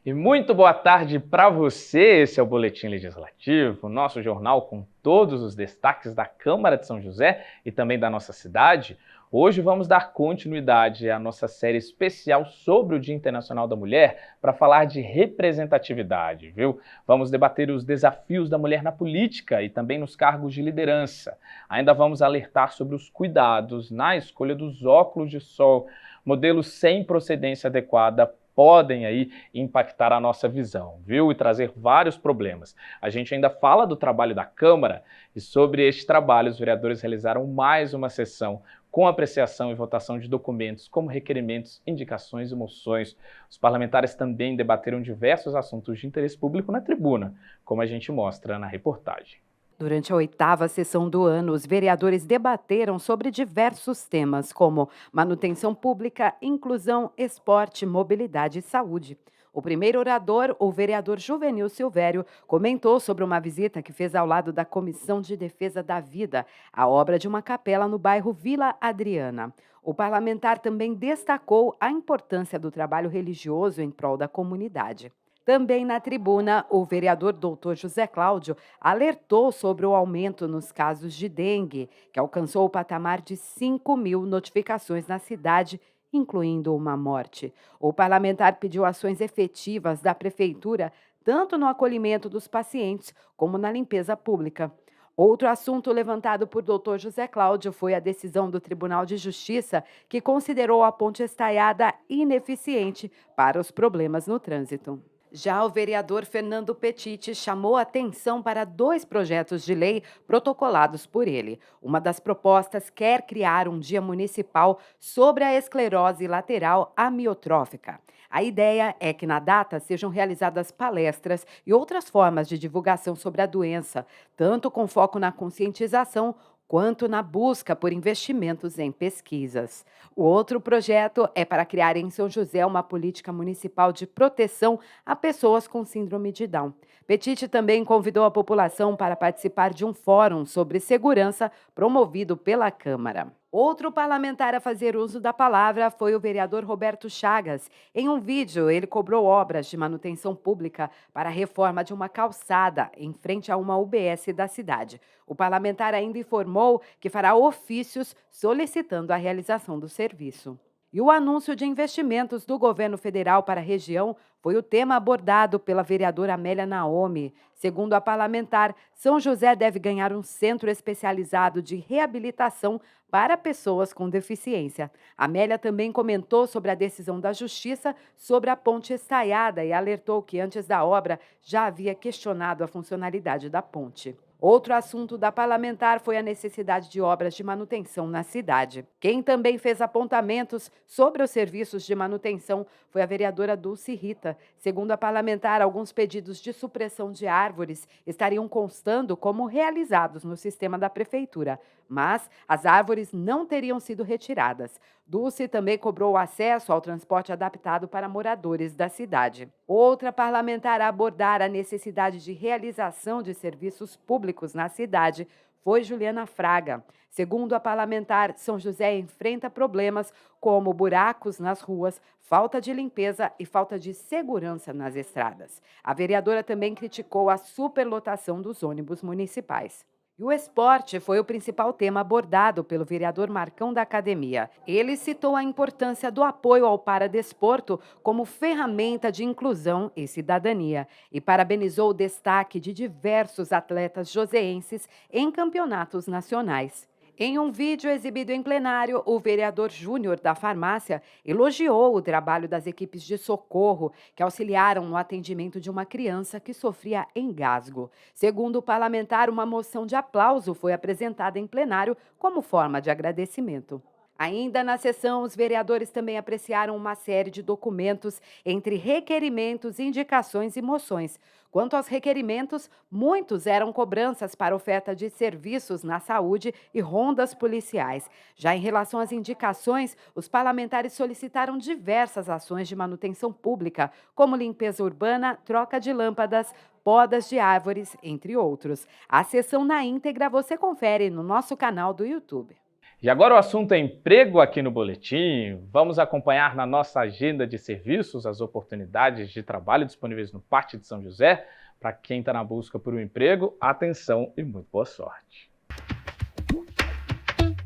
E muito boa tarde para você. Esse é o Boletim Legislativo, nosso jornal com todos os destaques da Câmara de São José e também da nossa cidade. Hoje vamos dar continuidade à nossa série especial sobre o Dia Internacional da Mulher para falar de representatividade, viu? Vamos debater os desafios da mulher na política e também nos cargos de liderança. Ainda vamos alertar sobre os cuidados na escolha dos óculos de sol. Modelos sem procedência adequada podem aí impactar a nossa visão, viu? E trazer vários problemas. A gente ainda fala do trabalho da Câmara e sobre este trabalho os vereadores realizaram mais uma sessão com apreciação e votação de documentos como requerimentos, indicações e moções. Os parlamentares também debateram diversos assuntos de interesse público na tribuna, como a gente mostra na reportagem. Durante a 8ª sessão do ano, os vereadores debateram sobre diversos temas, como manutenção pública, inclusão, esporte, mobilidade e saúde. O primeiro orador, o vereador Juvenil Silvério, comentou sobre uma visita que fez ao lado da Comissão de Defesa da Vida, a obra de uma capela no bairro Vila Adriana. O parlamentar também destacou a importância do trabalho religioso em prol da comunidade. Também na tribuna, o vereador Dr. José Cláudio alertou sobre o aumento nos casos de dengue, que alcançou o patamar de 5.000 notificações na cidade, incluindo uma morte. O parlamentar pediu ações efetivas da prefeitura, tanto no acolhimento dos pacientes como na limpeza pública. Outro assunto levantado por Dr. José Cláudio foi a decisão do Tribunal de Justiça, que considerou a ponte estaiada ineficiente para os problemas no trânsito. Já o vereador Fernando Petiti chamou atenção para 2 projetos de lei protocolados por ele. Uma das propostas quer criar um dia municipal sobre a esclerose lateral amiotrófica. A ideia é que na data sejam realizadas palestras e outras formas de divulgação sobre a doença, tanto com foco na conscientização quanto na busca por investimentos em pesquisas. O outro projeto é para criar em São José uma política municipal de proteção a pessoas com síndrome de Down. Petiti também convidou a população para participar de um fórum sobre segurança promovido pela Câmara. Outro parlamentar a fazer uso da palavra foi o vereador Roberto Chagas. Em um vídeo, ele cobrou obras de manutenção pública para a reforma de uma calçada em frente a uma UBS da cidade. O parlamentar ainda informou que fará ofícios solicitando a realização do serviço. E o anúncio de investimentos do governo federal para a região foi o tema abordado pela vereadora Amélia Naomi. Segundo a parlamentar, São José deve ganhar um centro especializado de reabilitação para pessoas com deficiência. Amélia também comentou sobre a decisão da Justiça sobre a ponte estaiada e alertou que antes da obra já havia questionado a funcionalidade da ponte. Outro assunto da parlamentar foi a necessidade de obras de manutenção na cidade. Quem também fez apontamentos sobre os serviços de manutenção foi a vereadora Dulce Rita. Segundo a parlamentar, alguns pedidos de supressão de árvores estariam constando como realizados no sistema da prefeitura, mas as árvores não teriam sido retiradas. Dulce também cobrou acesso ao transporte adaptado para moradores da cidade. Outra parlamentar a abordar a necessidade de realização de serviços públicos na cidade foi Juliana Fraga. Segundo a parlamentar, São José enfrenta problemas como buracos nas ruas, falta de limpeza e falta de segurança nas estradas. A vereadora também criticou a superlotação dos ônibus municipais. E o esporte foi o principal tema abordado pelo vereador Marcão da Academia. Ele citou a importância do apoio ao paradesporto como ferramenta de inclusão e cidadania e parabenizou o destaque de diversos atletas joseenses em campeonatos nacionais. Em um vídeo exibido em plenário, o vereador Júnior da Farmácia elogiou o trabalho das equipes de socorro que auxiliaram no atendimento de uma criança que sofria engasgo. Segundo o parlamentar, uma moção de aplauso foi apresentada em plenário como forma de agradecimento. Ainda na sessão, os vereadores também apreciaram uma série de documentos entre requerimentos, indicações e moções. Quanto aos requerimentos, muitos eram cobranças para oferta de serviços na saúde e rondas policiais. Já em relação às indicações, os parlamentares solicitaram diversas ações de manutenção pública, como limpeza urbana, troca de lâmpadas, podas de árvores, entre outros. A sessão na íntegra você confere no nosso canal do YouTube. E agora o assunto é emprego aqui no Boletim. Vamos acompanhar na nossa agenda de serviços as oportunidades de trabalho disponíveis no Pátio de São José. Para quem está na busca por um emprego, atenção e muito boa sorte.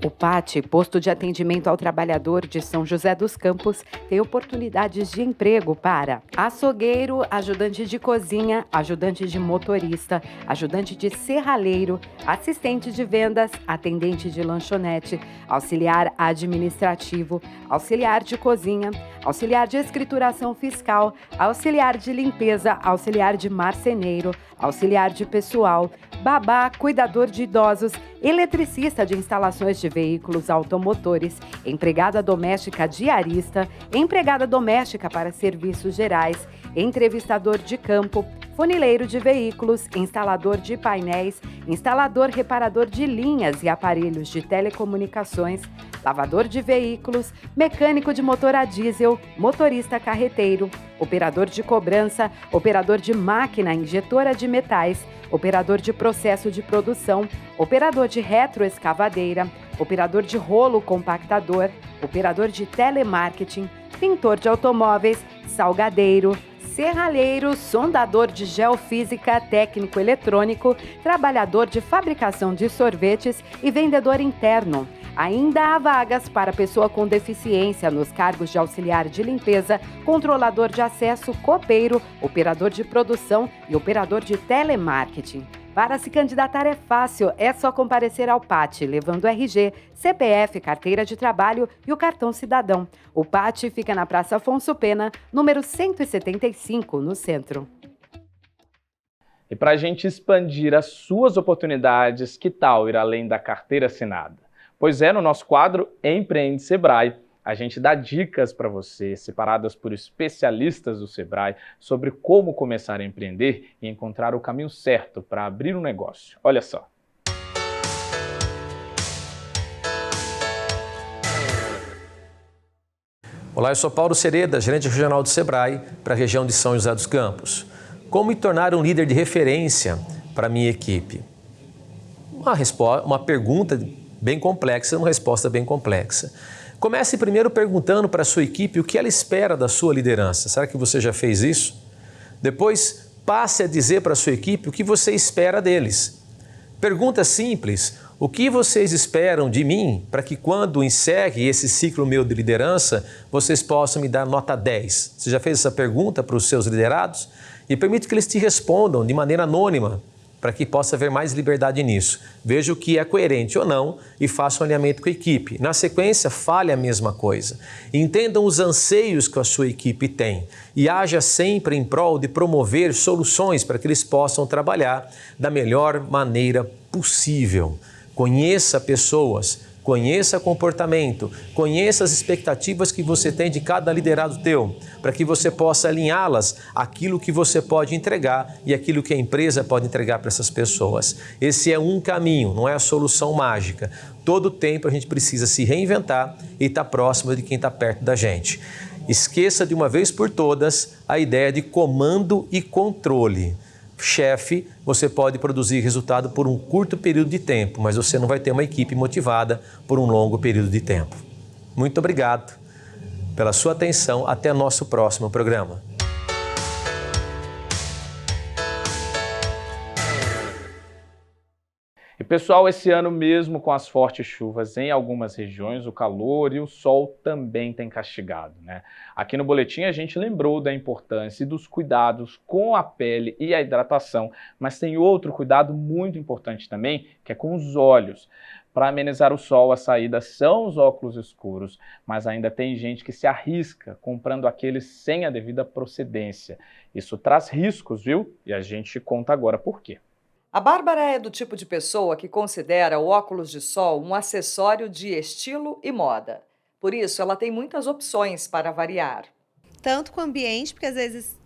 O PAT, Posto de Atendimento ao Trabalhador de São José dos Campos, tem oportunidades de emprego para açougueiro, ajudante de cozinha, ajudante de motorista, ajudante de serralheiro, assistente de vendas, atendente de lanchonete, auxiliar administrativo, auxiliar de cozinha, auxiliar de escrituração fiscal, auxiliar de limpeza, auxiliar de marceneiro, auxiliar de pessoal, babá, cuidador de idosos, eletricista de instalações de veículos automotores, empregada doméstica diarista, empregada doméstica para serviços gerais, entrevistador de campo, funileiro de veículos, instalador de painéis, instalador reparador de linhas e aparelhos de telecomunicações, lavador de veículos, mecânico de motor a diesel, motorista carreteiro, operador de cobrança, operador de máquina injetora de metais, operador de processo de produção, operador de retroescavadeira, operador de rolo compactador, operador de telemarketing, pintor de automóveis, salgadeiro, serralheiro, sondador de geofísica, técnico eletrônico, trabalhador de fabricação de sorvetes e vendedor interno. Ainda há vagas para pessoa com deficiência nos cargos de auxiliar de limpeza, controlador de acesso, copeiro, operador de produção e operador de telemarketing. Para se candidatar é fácil, é só comparecer ao PAT, levando RG, CPF, carteira de trabalho e o cartão cidadão. O PAT fica na Praça Afonso Pena, número 175, no centro. E para a gente expandir as suas oportunidades, que tal ir além da carteira assinada? Pois é, no nosso quadro Empreende Sebrae, a gente dá dicas para você, separadas por especialistas do Sebrae, sobre como começar a empreender e encontrar o caminho certo para abrir um negócio. Olha só. Olá, eu sou Paulo Sereda, gerente regional do Sebrae para a região de São José dos Campos. Como me tornar um líder de referência para a minha equipe? Uma pergunta bem complexa, uma resposta bem complexa. Comece primeiro perguntando para a sua equipe o que ela espera da sua liderança. Será que você já fez isso? Depois, passe a dizer para a sua equipe o que você espera deles. Pergunta simples: o que vocês esperam de mim para que quando encerre esse ciclo meu de liderança, vocês possam me dar nota 10? Você já fez essa pergunta para os seus liderados? E permite que eles te respondam de maneira anônima, para que possa haver mais liberdade nisso. Veja o que é coerente ou não e faça um alinhamento com a equipe. Na sequência, fale a mesma coisa. Entendam os anseios que a sua equipe tem e haja sempre em prol de promover soluções para que eles possam trabalhar da melhor maneira possível. Conheça pessoas, conheça comportamento, conheça as expectativas que você tem de cada liderado teu, para que você possa alinhá-las àquilo que você pode entregar e aquilo que a empresa pode entregar para essas pessoas. Esse é um caminho, não é a solução mágica. Todo tempo a gente precisa se reinventar e estar próximo de quem está perto da gente. Esqueça de uma vez por todas a ideia de comando e controle. Chefe, você pode produzir resultado por um curto período de tempo, mas você não vai ter uma equipe motivada por um longo período de tempo. Muito obrigado pela sua atenção. Até nosso próximo programa. E pessoal, esse ano mesmo com as fortes chuvas em algumas regiões, o calor e o sol também tem castigado, né? Aqui no Boletim a gente lembrou da importância e dos cuidados com a pele e a hidratação, mas tem outro cuidado muito importante também, que é com os olhos. Para amenizar o sol, a saída são os óculos escuros, mas ainda tem gente que se arrisca comprando aqueles sem a devida procedência. Isso traz riscos, viu? E a gente conta agora por quê. A Bárbara é do tipo de pessoa que considera o óculos de sol um acessório de estilo e moda. Por isso, ela tem muitas opções para variar. Tanto com o ambiente, porque às vezes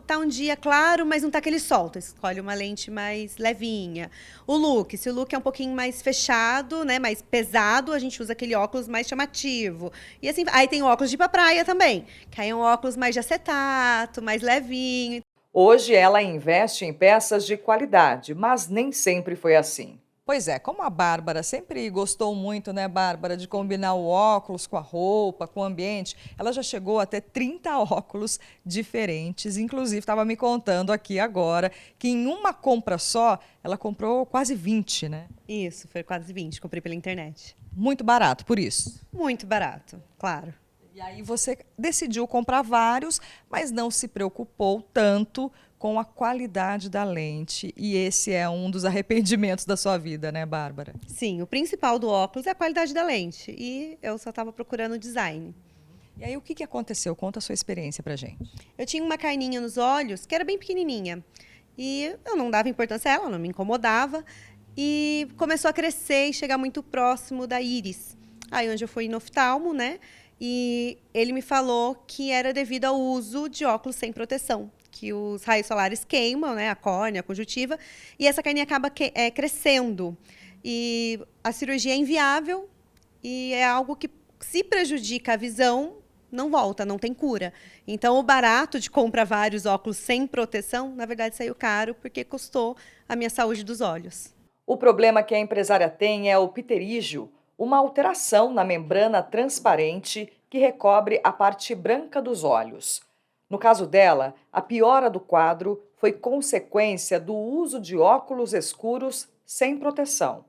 tá um dia claro, mas não tá aquele sol. Tu escolhe uma lente mais levinha. O look, se o look é um pouquinho mais fechado, né, mais pesado, a gente usa aquele óculos mais chamativo. E assim, aí tem o óculos de ir pra praia também, que aí é um óculos mais de acetato, mais levinho. Hoje ela investe em peças de qualidade, mas nem sempre foi assim. Pois é, como a Bárbara sempre gostou muito, né, Bárbara, de combinar o óculos com a roupa, com o ambiente, ela já chegou a ter 30 óculos diferentes. Inclusive, estava me contando aqui agora que em uma compra só, ela comprou quase 20, né? Isso, foi quase 20, comprei pela internet. Muito barato, por isso. Muito barato, claro. E aí você decidiu comprar vários, mas não se preocupou tanto com a qualidade da lente. E esse é um dos arrependimentos da sua vida, né, Bárbara? Sim, o principal do óculos é a qualidade da lente. E eu só estava procurando design. E aí, o que aconteceu? Conta a sua experiência pra gente. Eu tinha uma carninha nos olhos, que era bem pequenininha. E eu não dava importância a ela, não me incomodava. E começou a crescer e chegar muito próximo da íris. Aí onde eu fui no oftalmo, né? E ele me falou que era devido ao uso de óculos sem proteção, que os raios solares queimam, né, a córnea, a conjuntiva, e essa carninha acaba crescendo. E a cirurgia é inviável e é algo que, se prejudica a visão, não volta, não tem cura. Então, o barato de comprar vários óculos sem proteção, na verdade, saiu caro, porque custou a minha saúde dos olhos. O problema que a empresária tem é o pterígio, uma alteração na membrana transparente que recobre a parte branca dos olhos. No caso dela, a piora do quadro foi consequência do uso de óculos escuros sem proteção.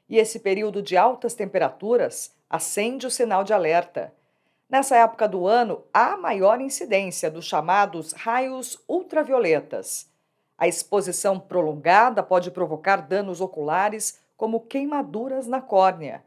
E esse período de altas temperaturas acende o sinal de alerta. Nessa época do ano, há maior incidência dos chamados raios ultravioletas. A exposição prolongada pode provocar danos oculares, como queimaduras na córnea.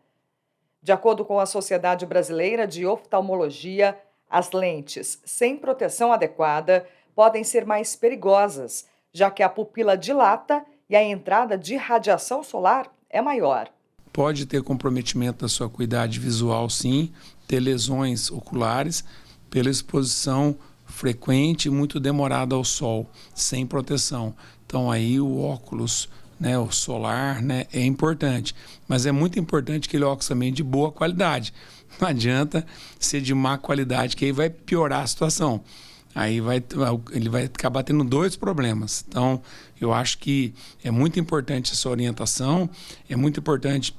De acordo com a Sociedade Brasileira de Oftalmologia, as lentes sem proteção adequada podem ser mais perigosas, já que a pupila dilata e a entrada de radiação solar é maior. Pode ter comprometimento da sua acuidade visual, sim, ter lesões oculares pela exposição frequente e muito demorada ao sol, sem proteção. Então aí o óculos, né, o solar, né, é importante, mas é muito importante aquele óculos também de boa qualidade. Não adianta ser de má qualidade, que aí vai piorar a situação. Aí ele vai acabar tendo dois problemas. Então, eu acho que é muito importante essa orientação, é muito importante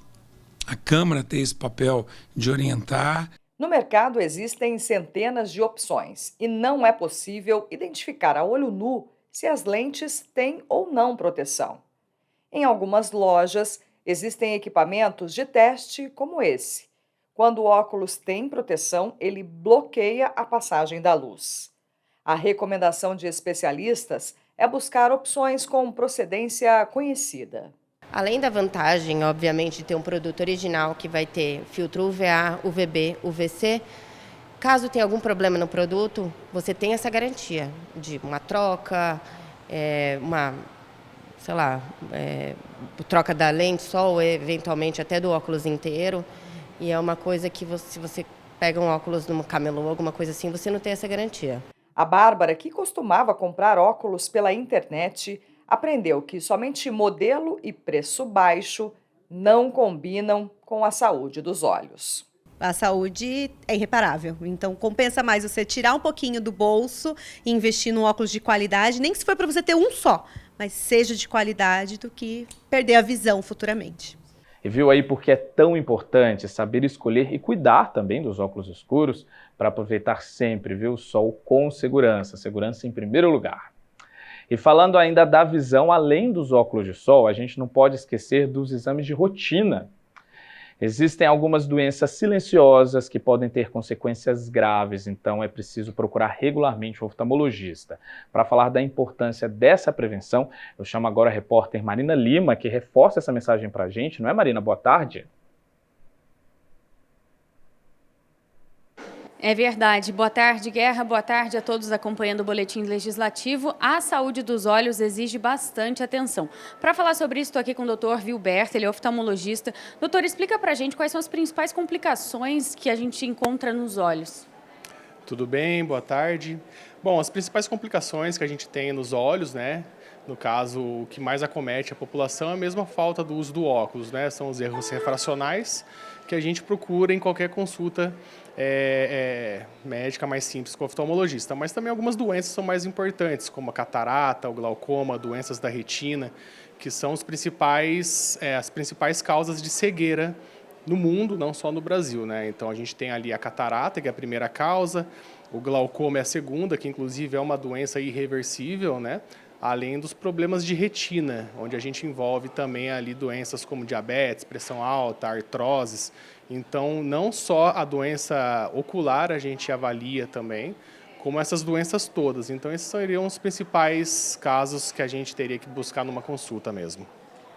a Câmara ter esse papel de orientar. No mercado existem centenas de opções e não é possível identificar a olho nu se as lentes têm ou não proteção. Em algumas lojas, existem equipamentos de teste como esse. Quando o óculos tem proteção, ele bloqueia a passagem da luz. A recomendação de especialistas é buscar opções com procedência conhecida. Além da vantagem, obviamente, de ter um produto original que vai ter filtro UVA, UVB, UVC, caso tenha algum problema no produto, você tem essa garantia de uma troca, troca da lente só ou eventualmente até do óculos inteiro. E é uma coisa que se você pega um óculos num camelô, alguma coisa assim, você não tem essa garantia. A Bárbara, que costumava comprar óculos pela internet, aprendeu que somente modelo e preço baixo não combinam com a saúde dos olhos. A saúde é irreparável, então compensa mais você tirar um pouquinho do bolso e investir num óculos de qualidade, nem que se for para você ter um só, mas seja de qualidade, do que perder a visão futuramente. E viu aí porque é tão importante saber escolher e cuidar também dos óculos escuros para aproveitar sempre, viu, o sol com segurança, segurança em primeiro lugar. E falando ainda da visão, além dos óculos de sol, a gente não pode esquecer dos exames de rotina. Existem algumas doenças silenciosas que podem ter consequências graves, então é preciso procurar regularmente o oftalmologista. Para falar da importância dessa prevenção, eu chamo agora a repórter Marina Lima, que reforça essa mensagem para a gente. Não é, Marina? Boa tarde. É verdade. Boa tarde, Guerra. Boa tarde a todos acompanhando o Boletim Legislativo. A saúde dos olhos exige bastante atenção. Para falar sobre isso, estou aqui com o Dr. Vilberto, ele é oftalmologista. Doutor, explica para a gente quais são as principais complicações que a gente encontra nos olhos. Tudo bem? Boa tarde. Bom, as principais complicações que a gente tem nos olhos, né? No caso, o que mais acomete a população é a mesma falta do uso do óculos, né? São os erros refracionais que a gente procura em qualquer consulta médica mais simples com o oftalmologista. Mas também algumas doenças são mais importantes, como a catarata, o glaucoma, doenças da retina, que são as principais causas de cegueira no mundo, não só no Brasil, né? Então a gente tem ali a catarata, que é a primeira causa, o glaucoma é a segunda, que inclusive é uma doença irreversível, né? Além dos problemas de retina, onde a gente envolve também ali doenças como diabetes, pressão alta, artroses. Então, não só a doença ocular a gente avalia também, como essas doenças todas. Então, esses seriam os principais casos que a gente teria que buscar numa consulta mesmo.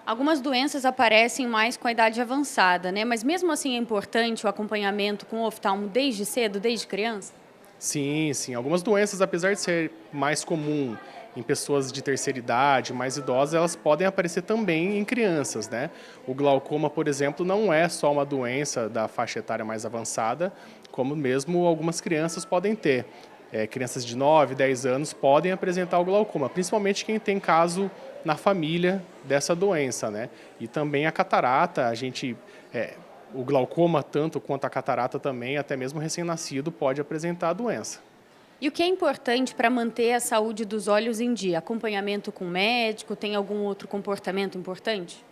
Algumas doenças aparecem mais com a idade avançada, né? Mas mesmo assim é importante o acompanhamento com o oftalmo desde cedo, desde criança? Sim, sim. Algumas doenças, apesar de ser mais comum em pessoas de terceira idade, mais idosas, elas podem aparecer também em crianças, né? O glaucoma, por exemplo, não é só uma doença da faixa etária mais avançada, como mesmo algumas crianças podem ter. Crianças de 9, 10 anos podem apresentar o glaucoma, principalmente quem tem caso na família dessa doença, né? E também a catarata, o glaucoma tanto quanto a catarata também, até mesmo recém-nascido, pode apresentar a doença. E o que é importante para manter a saúde dos olhos em dia? Acompanhamento com médico? Tem algum outro comportamento importante?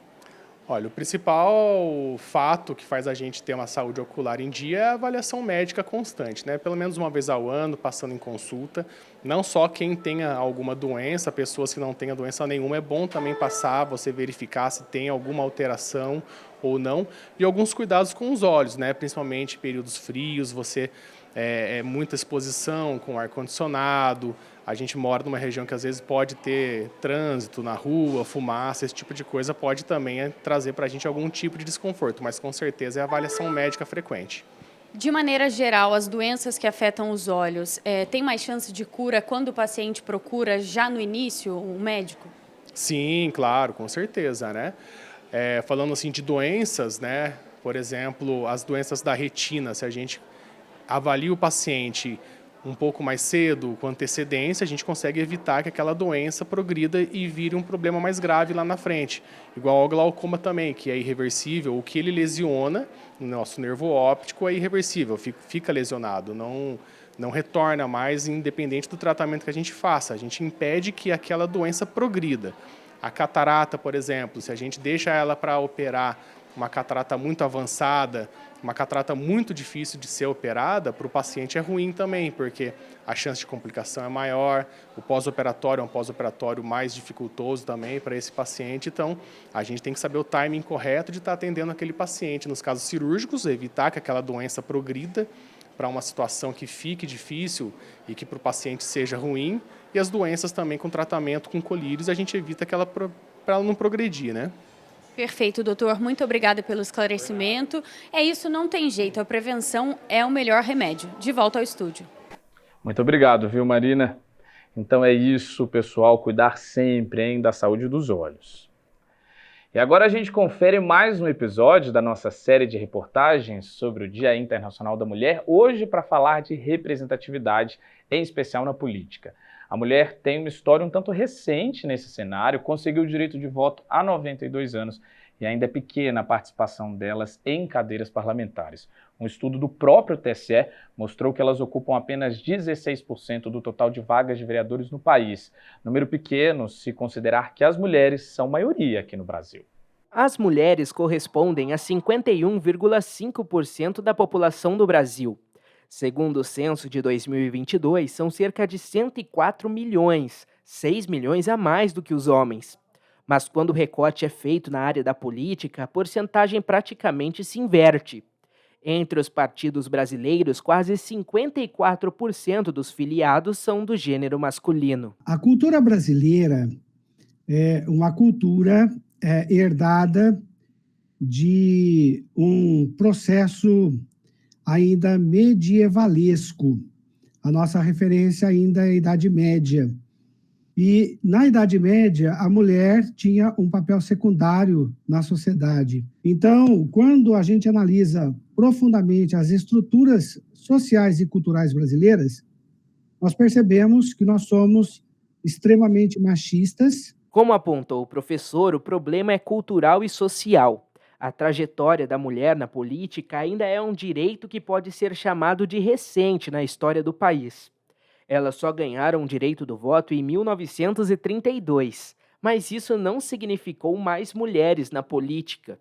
Olha, o principal fato que faz a gente ter uma saúde ocular em dia é a avaliação médica constante, né? Pelo menos uma vez ao ano, passando em consulta. Não só quem tenha alguma doença, pessoas que não tenham doença nenhuma, é bom também passar, você verificar se tem alguma alteração ou não. E alguns cuidados com os olhos, né? Principalmente em períodos frios, muita exposição com ar-condicionado. A gente mora numa região que às vezes pode ter trânsito na rua, fumaça, esse tipo de coisa pode também trazer para a gente algum tipo de desconforto, mas com certeza é avaliação médica frequente. De maneira geral, as doenças que afetam os olhos, tem mais chance de cura quando o paciente procura já no início um médico? Sim, claro, com certeza, né? Falando assim de doenças, né? Por exemplo, as doenças da retina, se a gente avalia o paciente um pouco mais cedo, com antecedência, a gente consegue evitar que aquela doença progrida e vire um problema mais grave lá na frente. Igual ao glaucoma também, que é irreversível, o que ele lesiona no nosso nervo óptico é irreversível, fica lesionado, não retorna mais independente do tratamento que a gente faça. A gente impede que aquela doença progrida. A catarata, por exemplo, se a gente deixa ela para operar, uma catarata muito avançada, uma catarata muito difícil de ser operada, para o paciente é ruim também, porque a chance de complicação é maior, o pós-operatório é um pós-operatório mais dificultoso também para esse paciente, então a gente tem que saber o timing correto de estar atendendo aquele paciente. Nos casos cirúrgicos, evitar que aquela doença progrida para uma situação que fique difícil e que para o paciente seja ruim, e as doenças também com tratamento com colírios, a gente evita para ela não progredir, né? Perfeito, doutor. Muito obrigada pelo esclarecimento. É isso, não tem jeito. A prevenção é o melhor remédio. De volta ao estúdio. Muito obrigado, viu, Marina? Então é isso, pessoal. Cuidar sempre, da saúde dos olhos. E agora a gente confere mais um episódio da nossa série de reportagens sobre o Dia Internacional da Mulher, hoje para falar de representatividade, em especial na política. A mulher tem uma história um tanto recente nesse cenário, conseguiu o direito de voto há 92 anos e ainda é pequena a participação delas em cadeiras parlamentares. Um estudo do próprio TSE mostrou que elas ocupam apenas 16% do total de vagas de vereadores no país. Número pequeno se considerar que as mulheres são maioria aqui no Brasil. As mulheres correspondem a 51,5% da população do Brasil. Segundo o censo de 2022, são cerca de 104 milhões, 6 milhões a mais do que os homens. Mas quando o recorte é feito na área da política, a porcentagem praticamente se inverte. Entre os partidos brasileiros, quase 54% dos filiados são do gênero masculino. A cultura brasileira é uma cultura herdada de um processo ainda medievalesco. A nossa referência ainda é a Idade Média. E, na Idade Média, a mulher tinha um papel secundário na sociedade. Então, quando a gente analisa profundamente as estruturas sociais e culturais brasileiras, nós percebemos que nós somos extremamente machistas. Como apontou o professor, o problema é cultural e social. A trajetória da mulher na política ainda é um direito que pode ser chamado de recente na história do país. Elas só ganharam o direito do voto em 1932, mas isso não significou mais mulheres na política.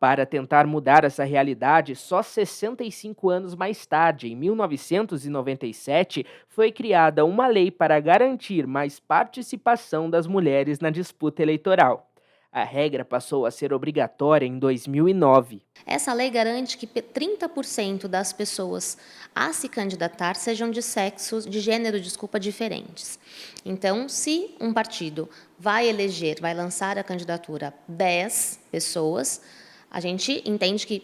Para tentar mudar essa realidade, só 65 anos mais tarde, em 1997, foi criada uma lei para garantir mais participação das mulheres na disputa eleitoral. A regra passou a ser obrigatória em 2009. Essa lei garante que 30% das pessoas a se candidatar sejam de gênero diferentes. Então, se um partido vai lançar a candidatura 10 pessoas, a gente entende que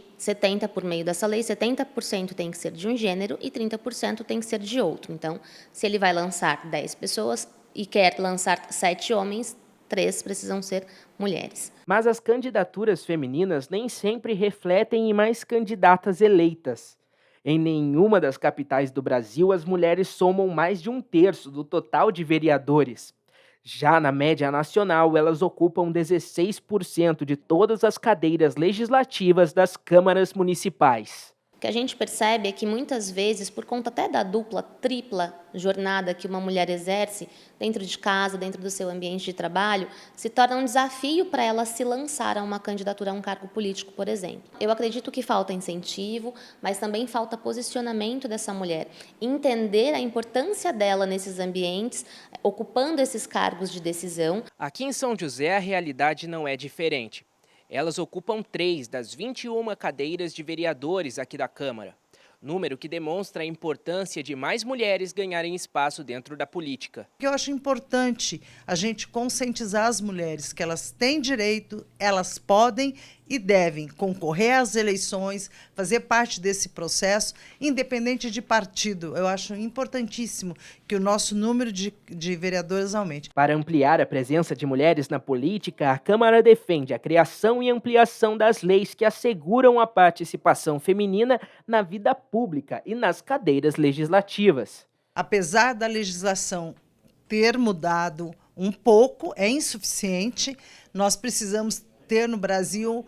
por meio dessa lei, 70% tem que ser de um gênero e 30% tem que ser de outro. Então, se ele vai lançar 10 pessoas e quer lançar 7 homens, 3 precisam ser mulheres. Mas as candidaturas femininas nem sempre refletem em mais candidatas eleitas. Em nenhuma das capitais do Brasil, as mulheres somam mais de 1/3 do total de vereadores. Já na média nacional, elas ocupam 16% de todas as cadeiras legislativas das câmaras municipais. O que a gente percebe é que muitas vezes, por conta até da dupla, tripla jornada que uma mulher exerce dentro de casa, dentro do seu ambiente de trabalho, se torna um desafio para ela se lançar a uma candidatura a um cargo político, por exemplo. Eu acredito que falta incentivo, mas também falta posicionamento dessa mulher, entender a importância dela nesses ambientes, ocupando esses cargos de decisão. Aqui em São José, a realidade não é diferente. Elas ocupam 3 das 21 cadeiras de vereadores aqui da Câmara, número que demonstra a importância de mais mulheres ganharem espaço dentro da política. Eu acho importante a gente conscientizar as mulheres que elas têm direito, elas podem e devem concorrer às eleições, fazer parte desse processo, independente de partido. Eu acho importantíssimo que o nosso número de vereadores aumente. Para ampliar a presença de mulheres na política, a Câmara defende a criação e ampliação das leis que asseguram a participação feminina na vida pública e nas cadeiras legislativas. Apesar da legislação ter mudado um pouco, é insuficiente, nós precisamos ter no Brasil,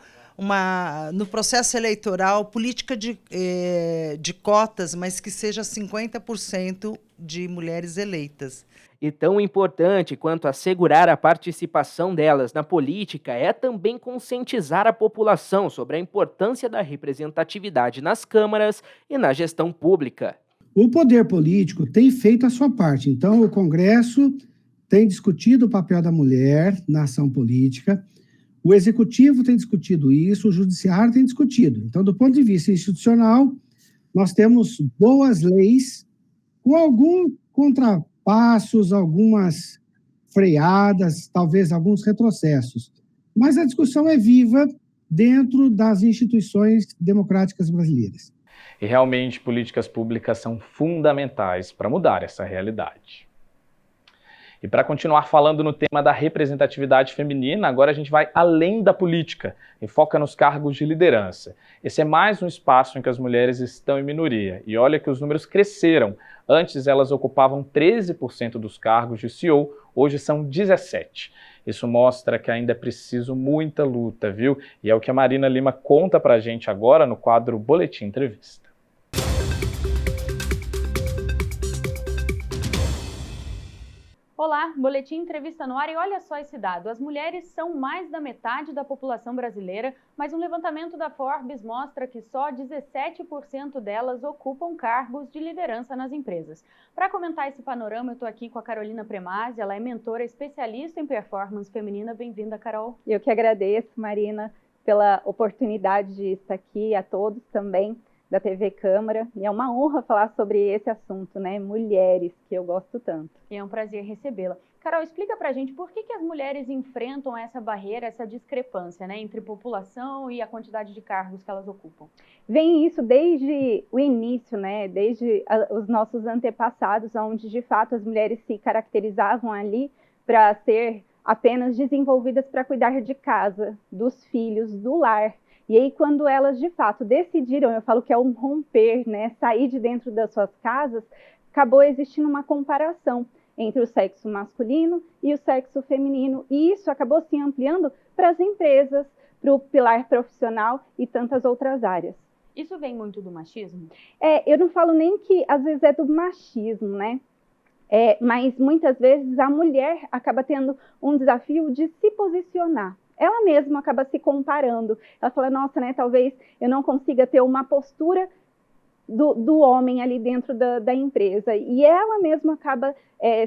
no processo eleitoral, política de cotas, mas que seja 50% de mulheres eleitas. E tão importante quanto assegurar a participação delas na política é também conscientizar a população sobre a importância da representatividade nas câmaras e na gestão pública. O poder político tem feito a sua parte. Então, o Congresso tem discutido o papel da mulher na ação política, o Executivo tem discutido isso, o Judiciário tem discutido. Então, do ponto de vista institucional, nós temos boas leis com alguns contrapassos, algumas freadas, talvez alguns retrocessos. Mas a discussão é viva dentro das instituições democráticas brasileiras. E realmente, políticas públicas são fundamentais para mudar essa realidade. E para continuar falando no tema da representatividade feminina, agora a gente vai além da política e foca nos cargos de liderança. Esse é mais um espaço em que as mulheres estão em minoria. E olha que os números cresceram. Antes elas ocupavam 13% dos cargos de CEO, hoje são 17%. Isso mostra que ainda é preciso muita luta, viu? E é o que a Marina Lima conta pra gente agora no quadro Boletim Entrevista. Olá, Boletim Entrevista no ar e olha só esse dado. As mulheres são mais da metade da população brasileira, mas um levantamento da Forbes mostra que só 17% delas ocupam cargos de liderança nas empresas. Para comentar esse panorama, eu estou aqui com a Carolina Premazzi, ela é mentora especialista em performance feminina. Bem-vinda, Carol. Eu que agradeço, Marina, pela oportunidade de estar aqui, a todos também da TV Câmara, e é uma honra falar sobre esse assunto, né? Mulheres, que eu gosto tanto. E é um prazer recebê-la. Carol, explica pra gente por que as mulheres enfrentam essa barreira, essa discrepância, né, entre população e a quantidade de cargos que elas ocupam. Vem isso desde o início, né? Desde os nossos antepassados, onde de fato as mulheres se caracterizavam ali para ser apenas desenvolvidas para cuidar de casa, dos filhos, do lar. E aí, quando elas, de fato, decidiram, eu falo que é um romper, né, sair de dentro das suas casas, acabou existindo uma comparação. entre o sexo masculino e o sexo feminino, e isso acabou se ampliando para as empresas, para o pilar profissional e tantas outras áreas. Isso vem muito do machismo? Eu não falo nem que às vezes é do machismo, né? Mas muitas vezes a mulher acaba tendo um desafio de se posicionar. Ela mesma acaba se comparando. Ela fala, nossa, né, talvez eu não consiga ter uma postura do homem ali dentro da empresa. E ela mesma acaba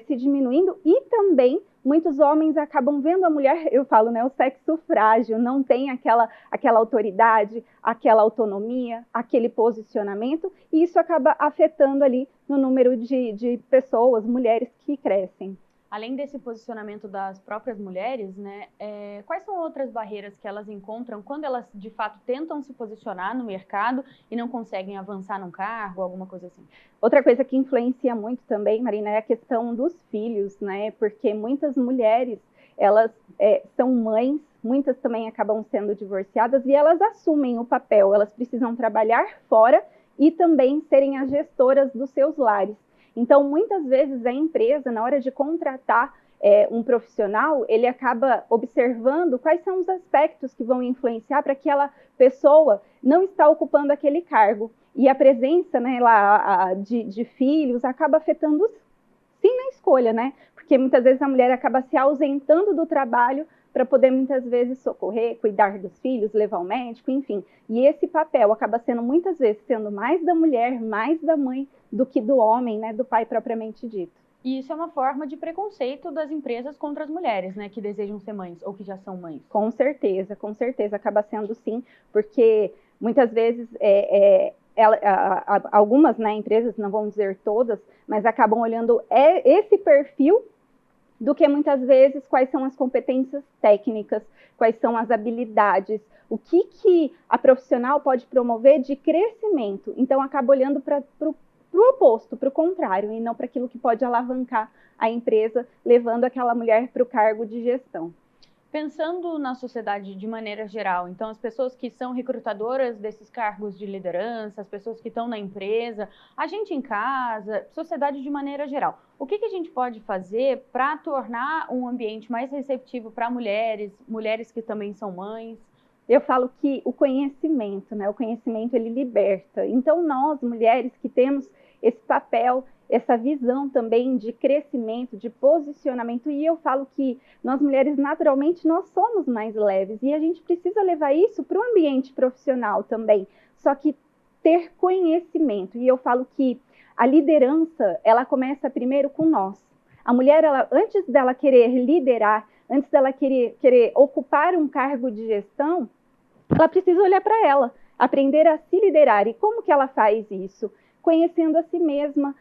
se diminuindo, e também muitos homens acabam vendo a mulher, eu falo, né, o sexo frágil, não tem aquela autoridade, aquela autonomia, aquele posicionamento, e isso acaba afetando ali no número de pessoas, mulheres que crescem. Além desse posicionamento das próprias mulheres, né, quais são outras barreiras que elas encontram quando elas, de fato, tentam se posicionar no mercado e não conseguem avançar num cargo, alguma coisa assim? Outra coisa que influencia muito também, Marina, é a questão dos filhos, né? Porque muitas mulheres, elas são mães, muitas também acabam sendo divorciadas, e elas assumem o papel, elas precisam trabalhar fora e também serem as gestoras dos seus lares. Então, muitas vezes, a empresa, na hora de contratar um profissional, ele acaba observando quais são os aspectos que vão influenciar para que aquela pessoa não está ocupando aquele cargo. E a presença, né, lá, de filhos acaba afetando, sim, na escolha, né? Porque muitas vezes a mulher acaba se ausentando do trabalho para poder, muitas vezes, socorrer, cuidar dos filhos, levar ao médico, enfim. E esse papel acaba sendo, muitas vezes, sendo mais da mulher, mais da mãe, do que do homem, né, do pai propriamente dito. E isso é uma forma de preconceito das empresas contra as mulheres, né, que desejam ser mães ou que já são mães. Com certeza, acaba sendo sim, porque muitas vezes algumas, né, empresas, não vamos dizer todas, mas acabam olhando esse perfil do que muitas vezes quais são as competências técnicas, quais são as habilidades, o que a profissional pode promover de crescimento. Então, acaba olhando para o oposto, para o contrário, e não para aquilo que pode alavancar a empresa, levando aquela mulher para o cargo de gestão. Pensando na sociedade de maneira geral, então as pessoas que são recrutadoras desses cargos de liderança, as pessoas que estão na empresa, a gente em casa, sociedade de maneira geral, o que a gente pode fazer para tornar um ambiente mais receptivo para mulheres que também são mães? Eu falo que o conhecimento, né? O conhecimento, ele liberta. Então, nós, mulheres que temos esse papel, essa visão também de crescimento, de posicionamento, e eu falo que nós, mulheres, naturalmente, nós somos mais leves, e a gente precisa levar isso para o ambiente profissional também, só que ter conhecimento. E eu falo que a liderança, ela começa primeiro com nós. A mulher, antes dela querer liderar, antes dela querer ocupar um cargo de gestão, ela precisa olhar para ela, aprender a se liderar. E como que ela faz isso? Conhecendo a si mesma,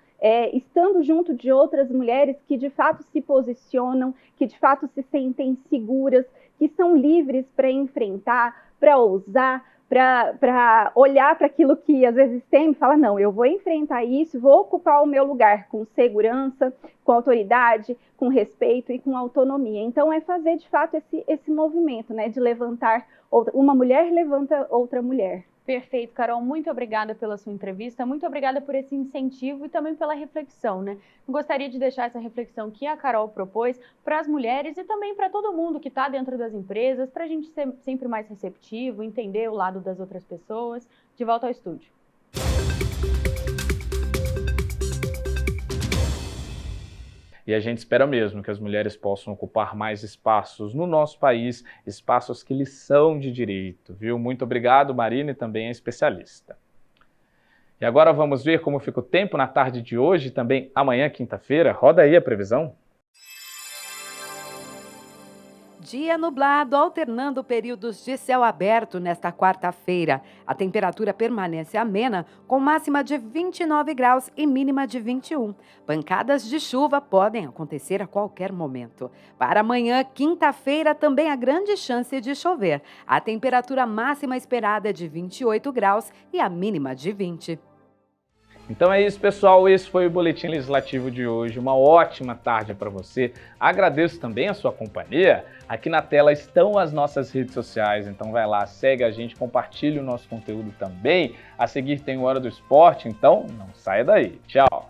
estando junto de outras mulheres que de fato se posicionam, que de fato se sentem seguras, que são livres para enfrentar, para ousar, para olhar para aquilo que às vezes tem e fala, não, eu vou enfrentar isso, vou ocupar o meu lugar com segurança, com autoridade, com respeito e com autonomia. Então é fazer de fato esse movimento, né, de levantar, uma mulher levanta outra mulher. Perfeito, Carol, muito obrigada pela sua entrevista, muito obrigada por esse incentivo e também pela reflexão, né? Gostaria de deixar essa reflexão que a Carol propôs para as mulheres e também para todo mundo que está dentro das empresas, para a gente ser sempre mais receptivo, entender o lado das outras pessoas. De volta ao estúdio. E a gente espera mesmo que as mulheres possam ocupar mais espaços no nosso país, espaços que lhes são de direito, viu? Muito obrigado, Marina, e também a especialista. E agora vamos ver como fica o tempo na tarde de hoje e também amanhã, quinta-feira. Roda aí a previsão. Dia nublado, alternando períodos de céu aberto nesta quarta-feira. A temperatura permanece amena, com máxima de 29 graus e mínima de 21. Pancadas de chuva podem acontecer a qualquer momento. Para amanhã, quinta-feira, também há grande chance de chover. A temperatura máxima esperada é de 28 graus e a mínima de 20. Então é isso, pessoal. Esse foi o Boletim Legislativo de hoje. Uma ótima tarde para você. Agradeço também a sua companhia. Aqui na tela estão as nossas redes sociais, então vai lá, segue a gente, compartilhe o nosso conteúdo também. A seguir tem o Hora do Esporte, então não saia daí. Tchau!